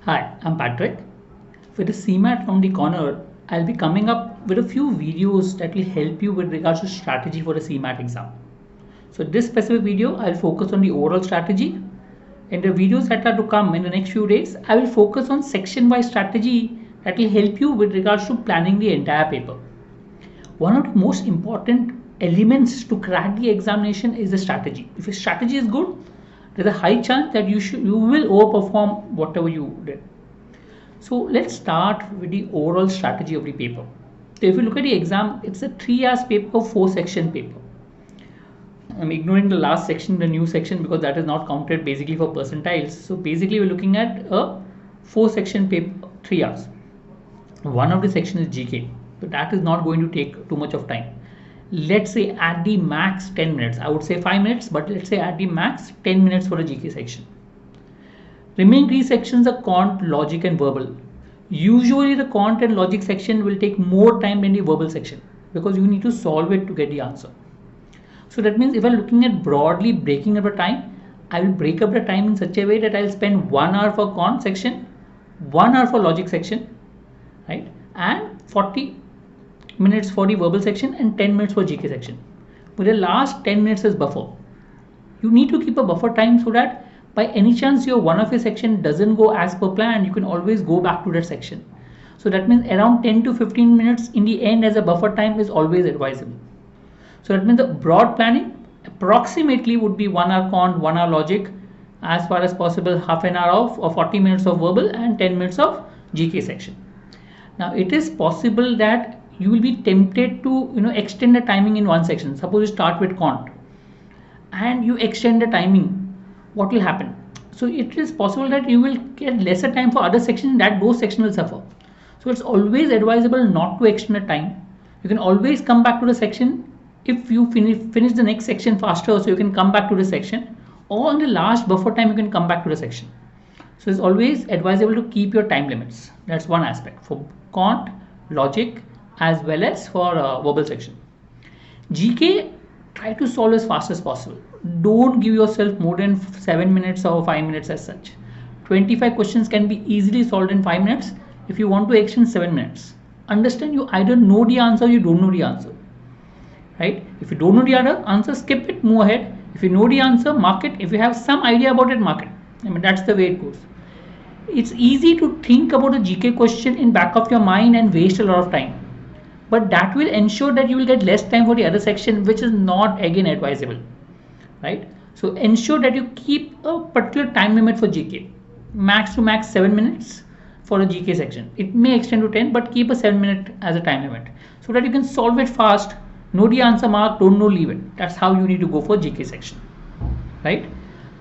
Hi, I'm Patrick. With the CMAT around the corner, I'll be coming up with a few videos that will help you with regards to strategy for the CMAT exam. So this specific video, I'll focus on the overall strategy. In the videos that are to come in the next few days, I will focus on section-wise strategy that will help you with regards to planning the entire paper. One of the most important elements to crack the examination is the strategy. If your strategy is good, there's a high chance that you will overperform whatever you did. So let's start with the overall strategy of the paper. So if you look at the exam, it's a 3 hours paper, 4 section paper. I'm ignoring the last section, the new section, because that is not counted basically for percentiles. So basically we're looking at a 4 section paper, 3 hours. One of the section is GK, but that is not going to take too much of time. Let's say at the max 10 minutes. I would say 5 minutes, but let's say at the max 10 minutes for the GK section. Remaining 3 sections are quant, logic and verbal. Usually the quant and logic section will take more time than the verbal section because you need to solve it to get the answer. So that means if I'm looking at broadly breaking up the time, I will break up the time in such a way that I'll spend 1 hour for quant section, 1 hour for logic section, right? And 40 minutes for the verbal section and 10 minutes for GK section. With the last 10 minutes as buffer. You need to keep a buffer time so that by any chance one of your section doesn't go as per plan, you can always go back to that section. So that means around 10 to 15 minutes in the end as a buffer time is always advisable. So that means the broad planning approximately would be 1 hour quant, 1 hour logic, as far as possible half an hour of or 40 minutes of verbal and 10 minutes of GK section. Now it is possible that you will be tempted to extend the timing in one section. Suppose you start with quant and you extend the timing, what will happen? So it is possible that you will get lesser time for other sections, that those sections will suffer. So it's always advisable not to extend the time. You can always come back to the section if you finish the next section faster, so you can come back to the section, or in the last buffer time you can come back to the section. So it's always advisable to keep your time limits. That's one aspect for quant, logic, as well as for verbal section. GK, try to solve as fast as possible. Don't give yourself more than 7 minutes or 5 minutes as such. 25 questions can be easily solved in 5 minutes. If you want to extend 7 minutes, understand you either know the answer or you don't know the answer, right? If you don't know the other answer, skip it, move ahead. If you know the answer, mark it. If you have some idea about it, mark it. I mean, that's the way it goes. It's easy to think about a GK question in back of your mind and waste a lot of time, but that will ensure that you will get less time for the other section, which is not again advisable, right? So ensure that you keep a particular time limit for GK, max to max 7 minutes for a GK section. It may extend to 10, but keep a 7 minute as a time limit so that you can solve it fast. Know the answer, mark, don't know, leave it. That's how you need to go for GK section, right?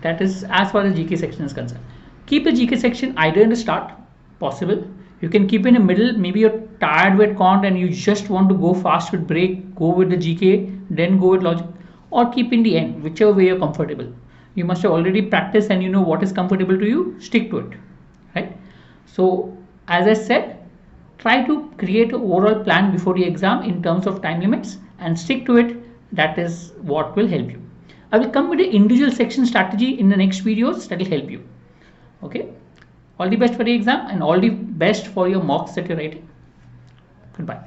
That is as far as GK section is concerned. Keep the GK section either in the start, possible. You can keep in the middle. Maybe you're tired with quant and you just want to go fast with break, go with the GK, then go with logic, or keep in the end, whichever way you're comfortable. You must have already practiced and you know what is comfortable to you, stick to it, right? So as I said, try to create an overall plan before the exam in terms of time limits and stick to it. That is what will help you. I will come with the individual section strategy in the next videos that will help you. Okay, all the best for the exam and all the best for your mocks that you're writing. Goodbye.